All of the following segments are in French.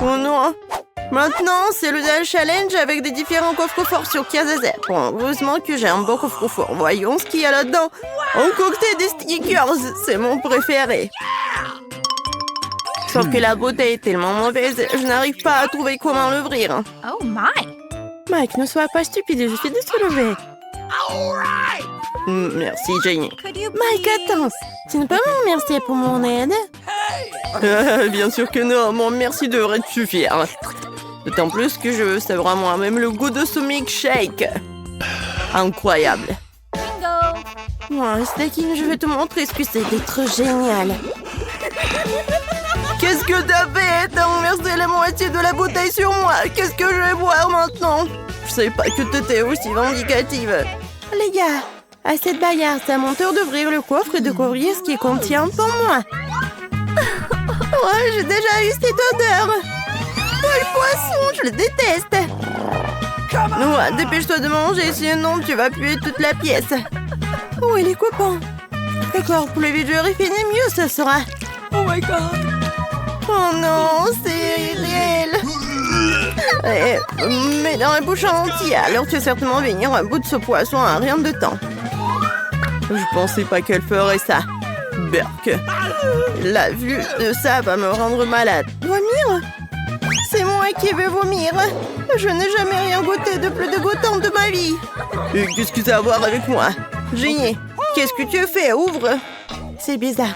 Oh non. Maintenant, c'est le challenge avec des différents coffres-forts sur Kazazet. Bon, heureusement que j'ai un bon coffre-fort. Voyons ce qu'il y a là-dedans. Concocter des stickers, c'est mon préféré. Sauf que la bouteille est tellement mauvaise, je n'arrive pas à trouver comment l'ouvrir. Oh my! Mike, ne sois pas stupide, je suis de se lever. Merci, Jenny. Mike, attends. Tu ne peux me remercier pour mon aide? Bien sûr que non, mon merci devrait te suffire. D'autant plus que je savourerai moi-même le goût de ce milkshake. Incroyable. Moi, Stakin, je vais te montrer ce que c'est d'être génial. Qu'est-ce que t'as fait? T'as renversé la moitié de la bouteille sur moi. Qu'est-ce que je vais boire maintenant? Je savais pas que t'étais aussi vindicative. Les gars, à cette bagarre, c'est à mon tour d'ouvrir le coffre et de découvrir ce qu'il contient pour moi. Ouais, j'ai déjà eu cette odeur. Oh, le poisson, je le déteste. Ouais, dépêche-toi de manger, sinon tu vas puer toute la pièce. Où est les copains? D'accord, pour le vidéo fini, mieux ce sera. Oh my god! Oh non, c'est réel. Mais dans la bouche en entier, alors tu vas certainement venir un bout de ce poisson à rien de temps. Je pensais pas qu'elle ferait ça. Berk. La vue de ça va me rendre malade. Vomir? C'est moi qui vais vomir. Je n'ai jamais rien goûté de plus dégoûtant de ma vie. Et qu'est-ce que ça a à voir avec moi? Génie, qu'est-ce que tu fais? Ouvre. C'est bizarre.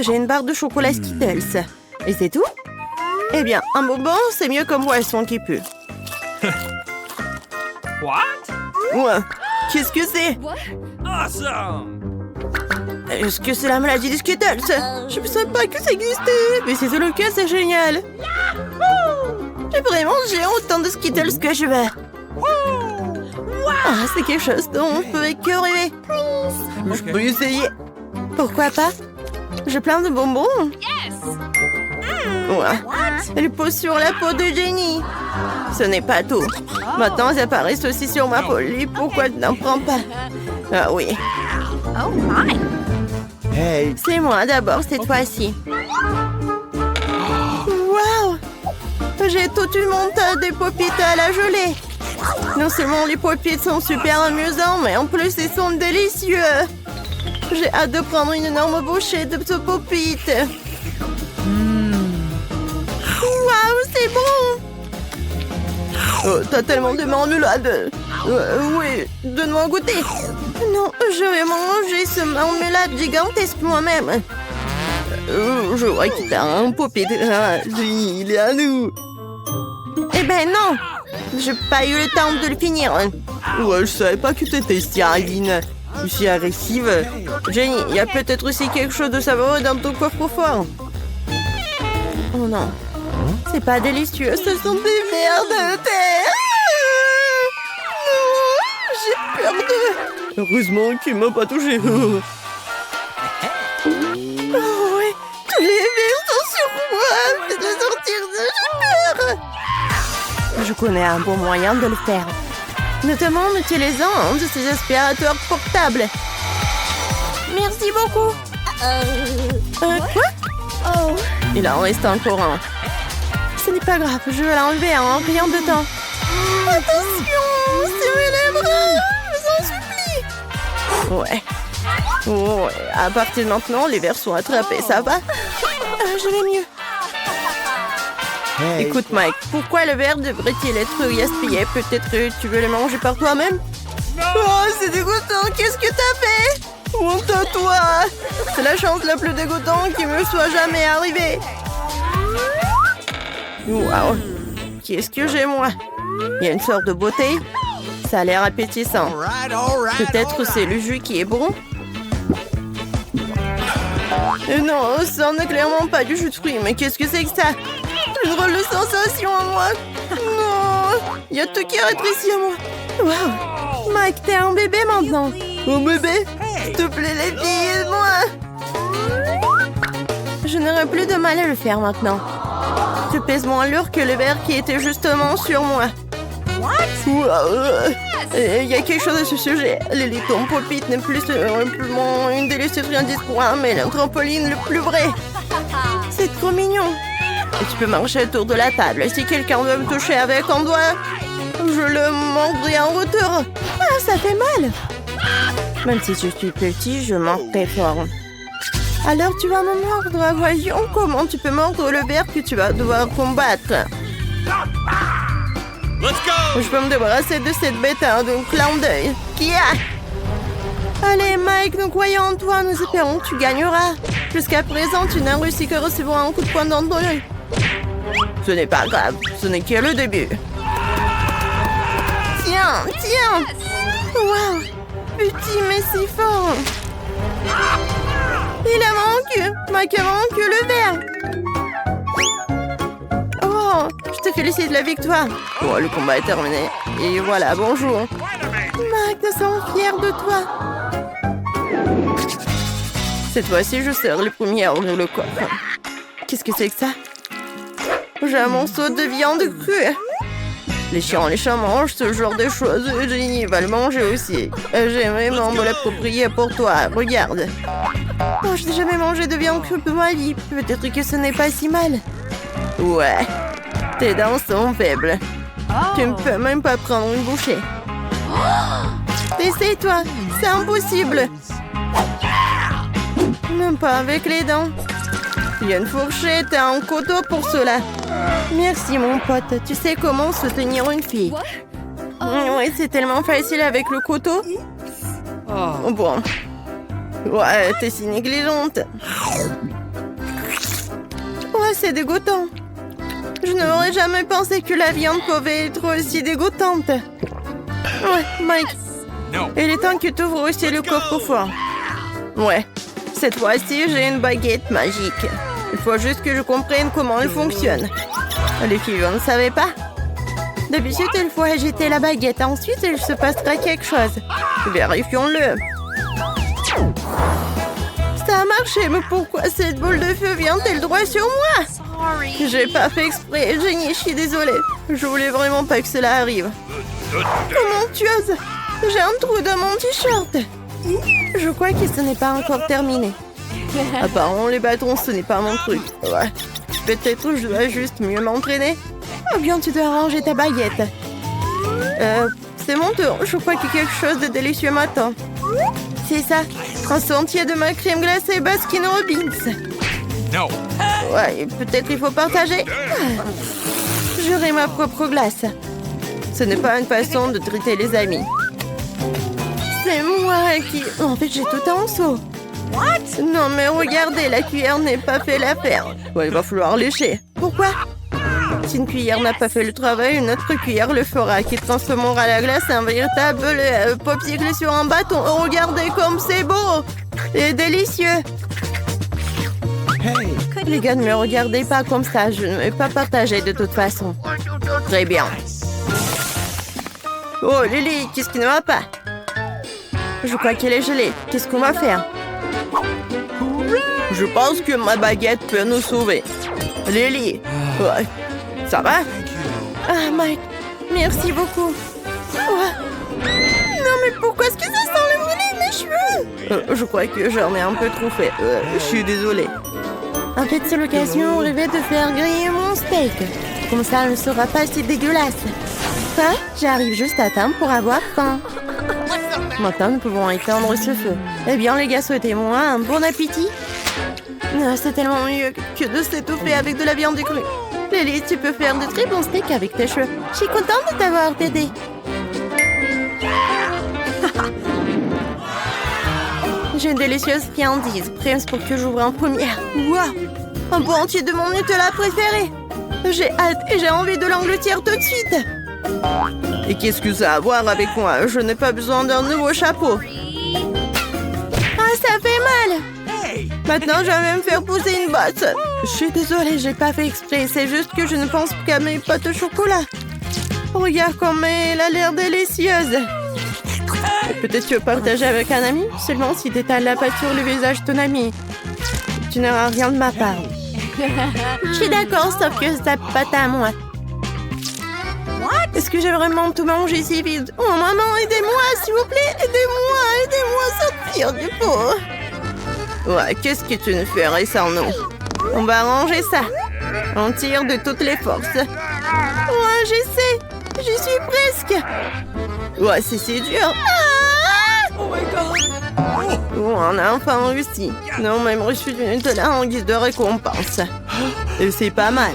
J'ai une barre de chocolat Skittles. Et c'est tout? Eh bien, un bonbon, c'est mieux comme boisson qui pue. What? Ouais. Qu'est-ce que c'est? Awesome! Est-ce que c'est la maladie des Skittles? Je ne savais pas que ça existait. Mais si c'est le cas, c'est génial. J'ai vraiment mangé autant de Skittles que je veux. Ah, c'est quelque chose dont on peut que rêver. Je peux essayer. Pourquoi pas? J'ai plein de bonbons. Ouais. Elle pose sur la peau de Jenny. Ce n'est pas tout. Maintenant, elles apparaissent aussi sur ma peau. Et pourquoi tu n'en prends pas? Ah oui. Oh my! Hey. C'est moi d'abord cette fois-ci. Waouh! J'ai tout eu mon tas de pop-it à la gelée. Non seulement les pop-it sont super amusants, mais en plus ils sont délicieux. J'ai hâte de prendre une énorme bouchée de ce pop-it. Waouh, c'est bon! Oh, t'as tellement de marmelade. Oui, donne-moi goûter. Non, je vais manger ce marmelade gigantesque moi-même. Je vois que t'as un pop-it. Lui, il est à nous. Eh ben non, j'ai pas eu le temps de le finir. Ouais, je savais pas que t'étais si hardine. Je suis agressive. Jenny, il y a peut-être aussi quelque chose de savoureux dans ton coffre-fort. Oh non, c'est pas délicieux, ce sont des vers de terre. J'ai peur de... Heureusement qu'il m'a pas touché. Oh oui, tous les vers sont sur moi. Faites-le sortir de j'ai peur. Je connais un bon moyen de le faire. Notamment en utilisant un de ces aspirateurs portables. Merci beaucoup. Quoi? Oh. Il en reste encore un. Ce n'est pas grave, je vais l'enlever en rien de temps. Attention, serrez les bras, je vous en supplie. Ouais, à partir de maintenant, les vers sont attrapés, ça va? Je vais mieux. Hey. Écoute, Mike, pourquoi le verre devrait-il être gaspillé? Peut-être que tu veux le manger par toi-même? Oh, c'est dégoûtant, qu'est-ce que t'as fait? Honte à toi! C'est la chance la plus dégoûtante qui me soit jamais arrivée. Waouh! Qu'est-ce que j'ai, moi? Il y a une sorte de beauté. Ça a l'air appétissant. Peut-être c'est le jus qui est bon? Non, ça n'est clairement pas du jus de fruits. Mais qu'est-ce que c'est que ça? Une drôle de sensation à moi. Non, il y a tout qui rétrécit à moi. Waouh! Mike, t'es un bébé maintenant. Un bébé? S'il te plaît, les filles, aide-moi. Je n'aurai plus de mal à le faire maintenant. Tu pèses moins lourd que le verre qui était justement sur moi. Il y a quelque chose à ce sujet. Les litons pop-it n'est plus simplement une délicieuse rien d'espoir, mais le trampoline le plus vrai. C'est trop mignon. Et tu peux marcher autour de la table. Si quelqu'un veut me toucher avec un doigt, je le mordrai en retour. Ah, ça fait mal. Même si je suis petit, je mords très fort. Alors tu vas me mordre. Voyons comment tu peux mordre le verre que tu vas devoir combattre. Let's go! Je peux me débarrasser de cette bête d'un clin d'œil. Qui a? Allez, Mike, nous croyons en toi. Nous espérons que tu gagneras. Jusqu'à présent, tu n'as réussi que recevoir un coup de poing dans ton œil. Ce n'est pas grave. Ce n'est que le début. Tiens, tiens. Waouh. Petit, mais si fort. Il a manqué. Mike a manqué le verre. Oh, je te félicite de la victoire. Oh, le combat est terminé. Et voilà, bonjour. Mike, nous sommes fiers de toi. Cette fois-ci, je serai le premier à ouvrir le coffre. Qu'est-ce que c'est que ça? J'ai un morceau de viande crue. Les chats mangent ce genre de choses. Jenny va le manger aussi. J'aimerais m'en l'approprier pour toi. Regarde. Oh, je n'ai jamais mangé de viande crue de ma vie. Peut-être que ce n'est pas si mal. Ouais. Tes dents sont faibles. Tu ne peux même pas prendre une bouchée. Essaye-toi. C'est impossible. Même pas avec les dents. Il y a une fourchette et un couteau pour cela. Merci, mon pote. Tu sais comment soutenir une fille. Oui, c'est tellement facile avec le couteau. Bon. Ouais, t'es si négligente. Ouais, c'est dégoûtant. Je n'aurais jamais pensé que la viande pouvait être aussi dégoûtante. Ouais, Mike. Il est temps que tu ouvres aussi le coffre-fort. Ouais. Cette fois-ci, j'ai une baguette magique. Il faut juste que je comprenne comment elle fonctionne. Les filles, vous ne savez pas? D'habitude, il faut agiter la baguette. Ensuite, il se passera quelque chose. Vérifions-le. Ça a marché, mais pourquoi cette boule de feu vient-elle droit sur moi? Sorry. J'ai pas fait exprès, Jenny, je suis désolée. Je voulais vraiment pas que cela arrive. Comment tu oses? J'ai un trou dans mon t-shirt. Je crois que ce n'est pas encore terminé. Apparemment, les bâtons, ce n'est pas mon truc. Ouais. Peut-être je dois juste mieux m'entraîner. Ou bien tu dois ranger ta baguette. C'est mon tour. Je crois que quelque chose de délicieux m'attend. C'est ça. Un sentier de ma crème glacée Baskin Robbins. No. Ouais, peut-être il faut partager. J'aurai ma propre glace. Ce n'est pas une façon de traiter les amis. C'est moi qui... En fait, j'ai tout en seau. What? Non, mais regardez, la cuillère n'est pas fait l'affaire. Ouais, il va falloir lécher. Pourquoi? Si une cuillère n'a pas fait le travail, une autre cuillère le fera, qui transformera la glace en véritable popsicle sur un bâton. Oh, regardez comme c'est beau et délicieux. Hey. Les gars, ne me regardez pas comme ça. Je ne vais pas partager de toute façon. Très bien. Oh, Lily, qu'est-ce qui ne va pas? Je crois qu'elle est gelée. Qu'est-ce qu'on va faire? Je pense que ma baguette peut nous sauver. Lily, ouais. Ça va? Ah, Mike, merci beaucoup. Ouais. Non, mais pourquoi est-ce que ça sent le brûlé, mes cheveux? Je crois que j'en ai un peu trop fait. Je suis désolée. En fait, c'est l'occasion rêvée de faire griller mon steak. Comme ça, elle ne sera pas si dégueulasse. Quoi? J'arrive juste à temps pour avoir faim. Maintenant, nous pouvons éteindre ce feu. Eh bien, les gars, souhaitez-moi un bon appétit. C'est tellement mieux que de s'étouffer avec de la viande crue. Lily, tu peux faire de très bons steaks avec tes cheveux. Je suis contente de t'avoir aidé. J'ai une délicieuse friandise, prête pour que j'ouvre en première. Waouh! Un bon entier de mon Nutella préféré. J'ai hâte et j'ai envie de l'engloutir tout de suite. Et qu'est-ce que ça a à voir avec moi? Je n'ai pas besoin d'un nouveau chapeau. Ah, ça fait mal! Maintenant, je vais même faire pousser une bosse. Je suis désolée, j'ai pas fait exprès. C'est juste que je ne pense qu'à mes pâtes au chocolat. Regarde comme elle a l'air délicieuse. Peut-être tu veux partager avec un ami? Seulement si tu étales la pâte sur le visage de ton ami. Tu n'auras rien de ma part. Je suis d'accord, sauf que c'est ta pâte à moi. Est-ce que j'ai vraiment tout mangé si vite? Oh maman, aidez-moi, s'il vous plaît, aidez-moi à sortir du pot. Ouais, qu'est-ce que tu ne ferais sans nous? On va arranger ça. On tire de toutes les forces. Ouais, j'essaie. J'y suis presque. Ouais, c'est dur. Ah! Oh my god. Oh, on a enfin réussi. Non, même reçu du Nutella en guise de récompense. Et c'est pas mal.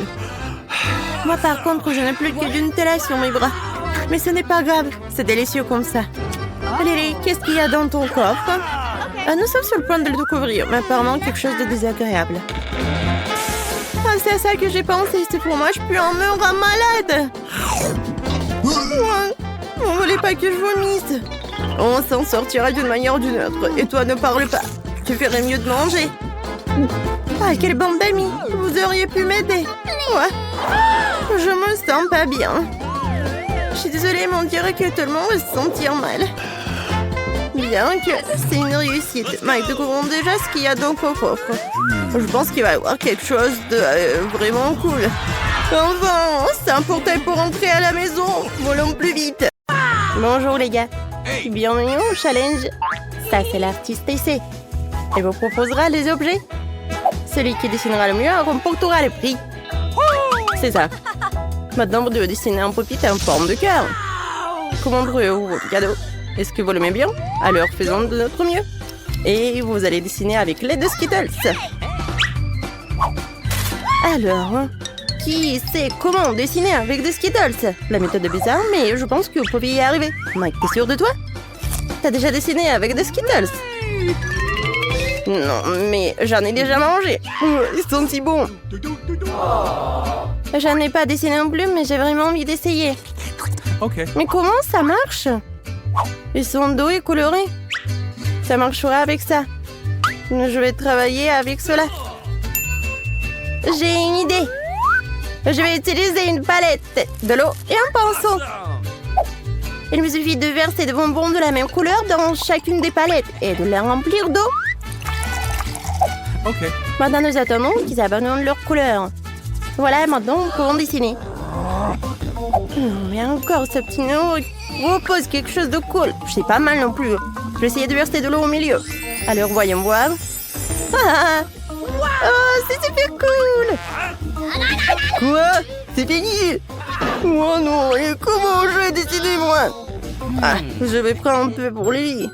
Moi, par contre, je n'ai plus que du Nutella sur mes bras. Mais ce n'est pas grave. C'est délicieux comme ça. Lily, qu'est-ce qu'il y a dans ton coffre? Nous sommes sur le point de le découvrir, mais apparemment quelque chose de désagréable. Ah, c'est à ça que j'ai pensé. C'est pour moi, je peux en meurer malade. Ouais. On voulait pas que je vomisse. On s'en sortira d'une manière ou d'une autre. Et toi, ne parle pas. Tu ferais mieux de manger. Ah, quelle bande d'amis. Vous auriez pu m'aider. Ouais. Je me sens pas bien. Je suis désolée, mais on dirait que tout le monde va se sentir mal. Bien que c'est une réussite. Mike, découvrons déjà ce qu'il y a dans ton coffre. Je pense qu'il va y avoir quelque chose de vraiment cool. Enfin, c'est un portail pour entrer à la maison. Volons plus vite. Bonjour les gars. Bienvenue au challenge. Ça, c'est l'artiste TC. Elle vous proposera les objets. Celui qui dessinera le mieux remportera le prix. C'est ça. Maintenant, vous devez dessiner un pupitre en forme de cœur. Comment trouvez-vous votre cadeau? Est-ce que vous l'aimez bien? Alors, faisons de notre mieux. Et vous allez dessiner avec l'aide de Skittles. Alors, qui sait comment dessiner avec des Skittles? La méthode est bizarre, mais je pense que vous pouvez y arriver. Mike, t'es sûr de toi? T'as déjà dessiné avec des Skittles? Non, mais j'en ai déjà mangé. Ils sont si bons. J'en ai pas dessiné non plus, mais j'ai vraiment envie d'essayer. Ok. Mais comment ça marche? Ils sont doux et colorés. Ça marchera avec ça. Je vais travailler avec cela. J'ai une idée. Je vais utiliser une palette, de l'eau et un pinceau. Awesome. Il me suffit de verser des bonbons de la même couleur dans chacune des palettes et de les remplir d'eau. Ok. Maintenant, nous attendons qu'ils abandonnent leur couleur. Voilà, maintenant, nous pouvons dessiner. Mais encore, ce petit nom propose quelque chose de cool. C'est pas mal non plus. Je vais essayer de verser de l'eau au milieu. Alors, voyons voir. Ah! Oh, c'est super cool! Quoi? C'est fini! Oh non, et comment je vais décider, moi? Ah, je vais prendre un peu pour Lily.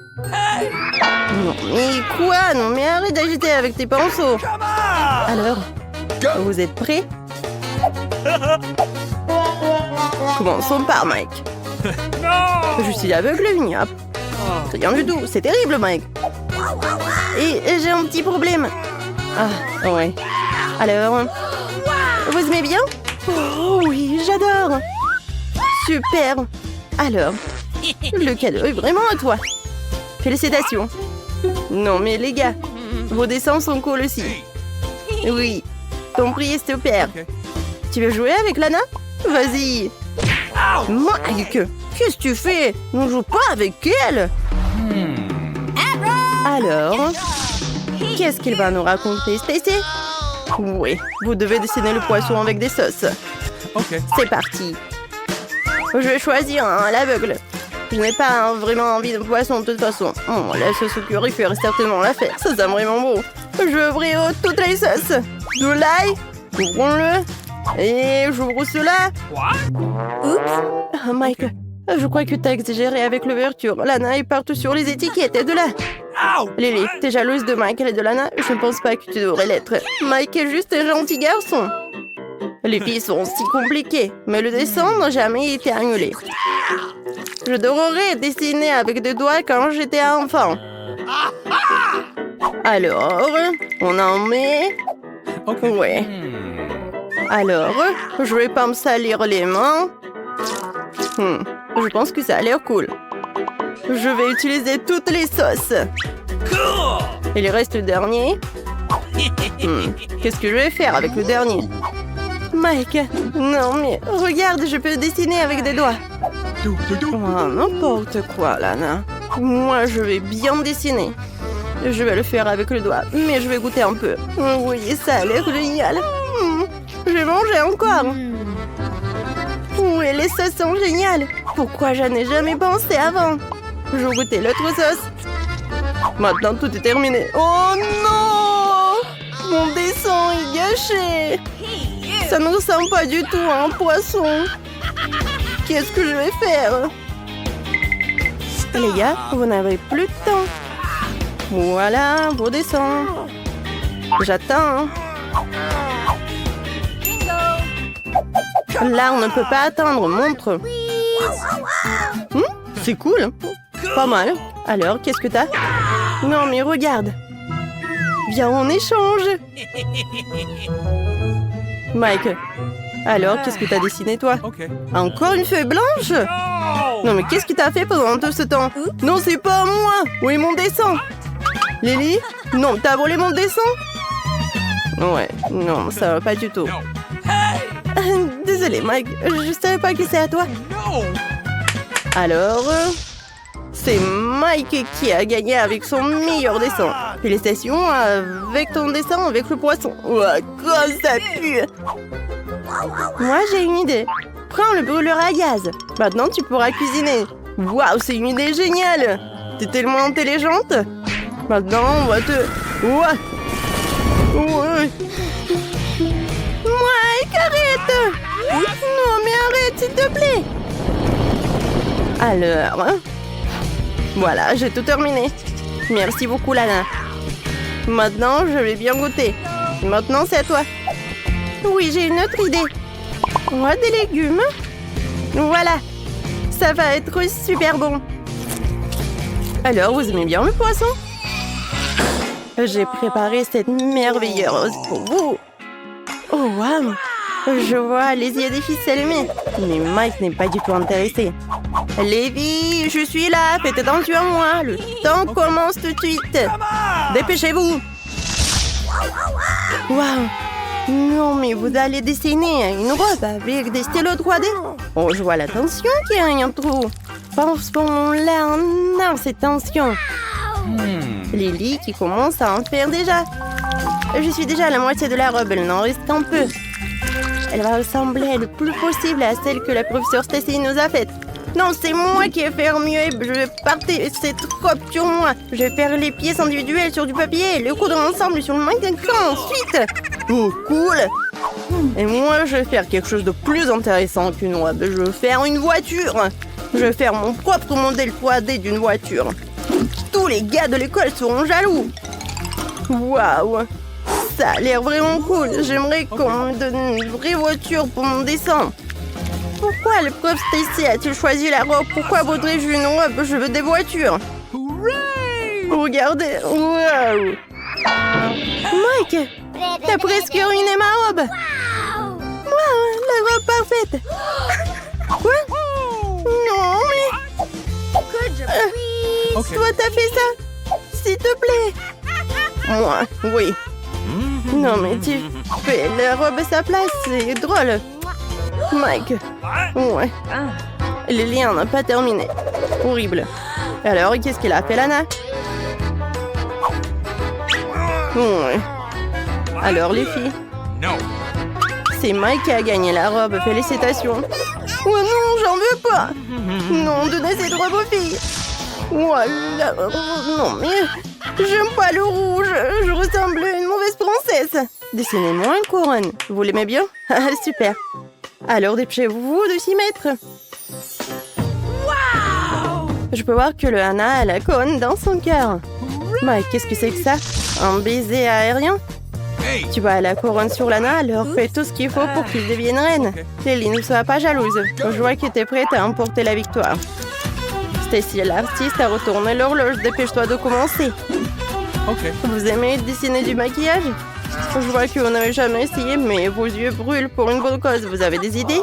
Non, mais quoi? Non, mais arrête d'agiter avec tes pinceaux. Come on. Alors, vous êtes prêts? Commençons par Mike. No. Je suis aveugle, il n'y a rien du tout. C'est terrible, Mike. Et j'ai un petit problème. Ah, ouais. Alors, vous aimez bien? Oh oui, j'adore. Super. Alors, le cadeau est vraiment à toi. Félicitations. Non, mais les gars, vos dessins sont cool aussi. Oui, ton prix est super. Ok. Tu veux jouer avec Lana? Vas-y. Mike, qu'est-ce que tu fais? On joue pas avec elle. Alors, qu'est-ce qu'il va nous raconter, Stacy? Oui, vous devez dessiner le poisson avec des sauces. Ok. C'est parti. Je vais choisir à l'aveugle. Je n'ai pas vraiment envie de poisson de toute façon. Oh, la sauce au curry ferait certainement l'affaire. Ça sent vraiment bon. Je veux ouvrir toutes les sauces. De l'ail. Ouvrons-le. Et j'ouvre cela. What? Oups. Oh, Mike, je crois que t'as exagéré avec l'ouverture. Lana est partout sur les étiquettes. Et de là. Ow. Lily, t'es jalouse de Michael et de Lana? Je ne pense pas que tu devrais l'être. Mike est juste un gentil garçon. Les filles sont si compliquées, mais le dessin n'a jamais été annulé. Je devrais dessiner avec des doigts quand j'étais enfant. Alors, on en met... Ok. Ouais. Alors, je vais pas me salir les mains. Je pense que ça a l'air cool. Je vais utiliser toutes les sauces. Cool. Il reste le dernier. Qu'est-ce que je vais faire avec le dernier? Mike, non mais regarde, je peux dessiner avec des doigts. Oh, n'importe quoi, Lana. Moi, je vais bien dessiner. Je vais le faire avec le doigt, mais je vais goûter un peu. Oui, ça a l'air génial. Je vais manger encore. Oui, les sauces sont géniales. Pourquoi je n'ai jamais pensé avant? Je vais goûter l'autre sauce. Maintenant, tout est terminé. Oh non! Mon dessin est gâché. Ça ne ressemble pas du tout à un poisson. Qu'est-ce que je vais faire? Les gars, vous n'avez plus de temps. Voilà, vos dessins. J'attends. Là, on ne peut pas attendre. Montre. C'est cool. Pas mal. Alors, qu'est-ce que t'as? Non, mais regarde. Viens, on échange. Mike. Alors, qu'est-ce que t'as dessiné, toi? Okay. Encore une feuille blanche? Non, mais qu'est-ce qui t'a fait pendant tout ce temps? Non, c'est pas moi. Où est mon dessin? Lily? Non, t'as volé mon dessin? Ouais, non, ça va pas du tout. Désolé, Mike. Je savais pas que c'est à toi. Alors, c'est Mike qui a gagné avec son meilleur dessin. Félicitations avec ton dessin avec le poisson. Ouah, comme ça pue! Moi, j'ai une idée. Prends le brûleur à gaz. Maintenant, tu pourras cuisiner. Waouh, c'est une idée géniale. T'es tellement intelligente. Maintenant, on va te... Ouais. Ouais. Mike, arrête. Non, mais arrête, s'il te plaît. Alors... Voilà, j'ai tout terminé. Merci beaucoup, Lana. Maintenant, je vais bien goûter. Maintenant, c'est à toi. Oui, j'ai une autre idée. Ouais, des légumes. Voilà. Ça va être super bon. Alors, vous aimez bien le poisson? J'ai préparé cette merveilleuse pour vous. Oh, waouh. Je vois les yeux des ficelles, mais Mike n'est pas du tout intéressé. Lévi, je suis là. Faites attention à moi. Le temps commence tout de suite. Dépêchez-vous. Waouh. Non, mais vous allez dessiner une robe avec des stylos 3D. Oh, je vois la tension qu'il y a un trou. Pensons-là, non, c'est tension. Lily qui commence à en faire déjà. Je suis déjà à la moitié de la robe, elle n'en reste qu'un peu. Elle va ressembler le plus possible à celle que la professeure Stacy nous a faite. Non, c'est moi qui vais faire mieux. Je vais partir cette robe sur moi. Je vais faire les pièces individuelles sur du papier et les coudre ensemble sur le mannequin ensuite. Oh, cool. Et moi, je vais faire quelque chose de plus intéressant qu'une robe. Je vais faire une voiture. Je vais faire mon propre modèle 3D d'une voiture. Tous les gars de l'école seront jaloux. Waouh. Ça a l'air vraiment cool. J'aimerais qu'on me donne une vraie voiture pour mon dessin. Pourquoi le prof Stacy a-t-il choisi la robe? Pourquoi voudrais-je une robe? Je veux des voitures. Regardez. Waouh. Mike, t'as presque ruiné ma robe. Waouh, la robe parfaite. Quoi? Non, mais... Toi, t'as fait ça? S'il te plaît. Moi, oui. Non, mais tu fais la robe à sa place, c'est drôle. Mike. Ouais. Le lien n'a pas terminé. Horrible. Alors, qu'est-ce qu'il a fait, Lana? Ouais. Alors, les filles? C'est Mike qui a gagné la robe. Félicitations. Oh non, j'en veux pas. Non, donnez cette robe aux filles. Voilà. Non, mais j'aime pas le rouge. Je ressemble à une mauvaise princesse. Dessinez-moi une couronne. Vous l'aimez bien? Super. Alors, dépêchez-vous de s'y mettre. Je peux voir que le Hana a la couronne dans son cœur. Mike, qu'est-ce que c'est que ça? Un baiser aérien? Tu vas à la couronne sur Lana, alors fais tout ce qu'il faut pour qu'il devienne reine. Lily, ne sois pas jalouse. Je vois que t'es prête à emporter la victoire. Stacy, l'artiste, a retourné l'horloge. Dépêche-toi de commencer. Vous aimez dessiner du maquillage? Je vois que vous n'avez jamais essayé, mais vos yeux brûlent pour une bonne cause. Vous avez des idées?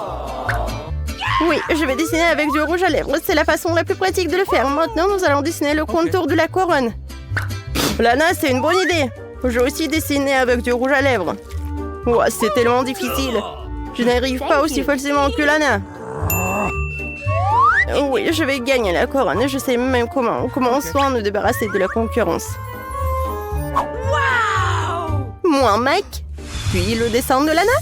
Oui, je vais dessiner avec du rouge à lèvres. C'est la façon la plus pratique de le faire. Maintenant, nous allons dessiner le contour de la couronne. Lana, c'est une bonne idée. Je vais aussi dessiner avec du rouge à lèvres. Ouah, c'est tellement difficile. Je n'arrive pas aussi facilement que Lana. Oui, je vais gagner la couronne. Je sais même comment. Commençons à nous débarrasser de la concurrence. Moi, Mike. Puis le dessin de Lana.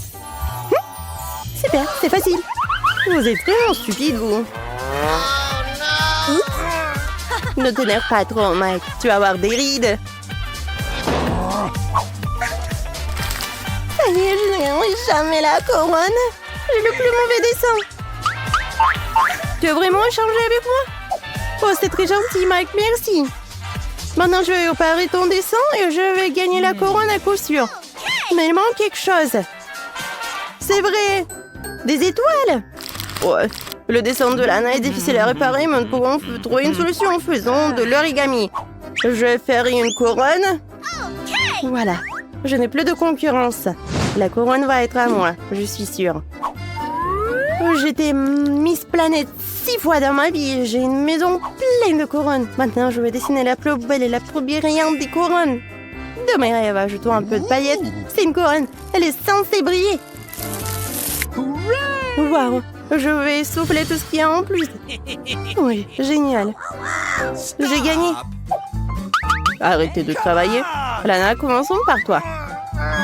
Super, c'est facile. Vous êtes vraiment stupide, vous. Ne t'énerve pas trop, Mike. Tu vas avoir des rides. Ça y est, je Jamais la couronne. J'ai le plus mauvais dessin. Tu veux vraiment échanger avec moi? Oh, c'est très gentil, Mike. Merci. Maintenant, je vais réparer ton dessin et je vais gagner la couronne à coup sûr. Mais il manque quelque chose. C'est vrai. Des étoiles. Ouais. Le dessin de Lana est difficile à réparer, mais nous pouvons trouver une solution en faisant de l'origami. Je vais faire une couronne. Voilà. Je n'ai plus de concurrence. La couronne va être à moi, je suis sûre. J'étais Miss Planète 6 fois dans ma vie. J'ai une maison pleine de couronnes. Maintenant, je vais dessiner la plus belle et la plus brillante des couronnes. De mes rêves, ajoutons un peu de paillettes. C'est une couronne. Elle est censée briller. Waouh. Je vais souffler tout ce qu'il y a en plus. Oui, génial. J'ai gagné. Arrêtez de travailler. Lana, commençons par toi.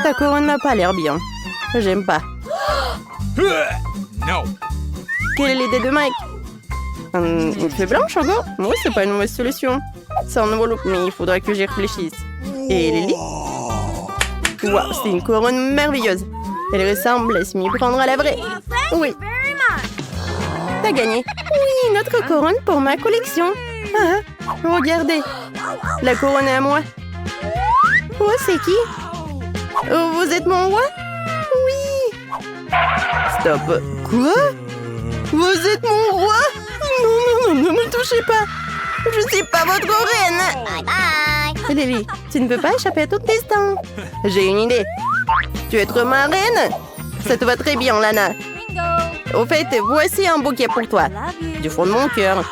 Ta couronne n'a pas l'air bien. J'aime pas. No. Quelle est l'idée de Mike? Une fée blanche encore? Oui, c'est pas une mauvaise solution. C'est un nouveau look, mais il faudra que j'y réfléchisse. Et Lily? Waouh, c'est une couronne merveilleuse. Elle ressemble à s'y prendre à la vraie. Oui. T'as gagné. Oui, notre couronne pour ma collection. Ah, regardez. La couronne est à moi. Oh, c'est qui? Oh, vous êtes mon roi? Oui. Stop. Quoi? Vous êtes mon roi? Non, ne me touchez pas. Je suis pas votre reine. Bye bye. Lily, tu ne peux pas échapper à ton destin. J'ai une idée. Tu veux être ma reine? Ça te va très bien, Lana. Au fait, voici un bouquet pour toi. Du fond de mon cœur.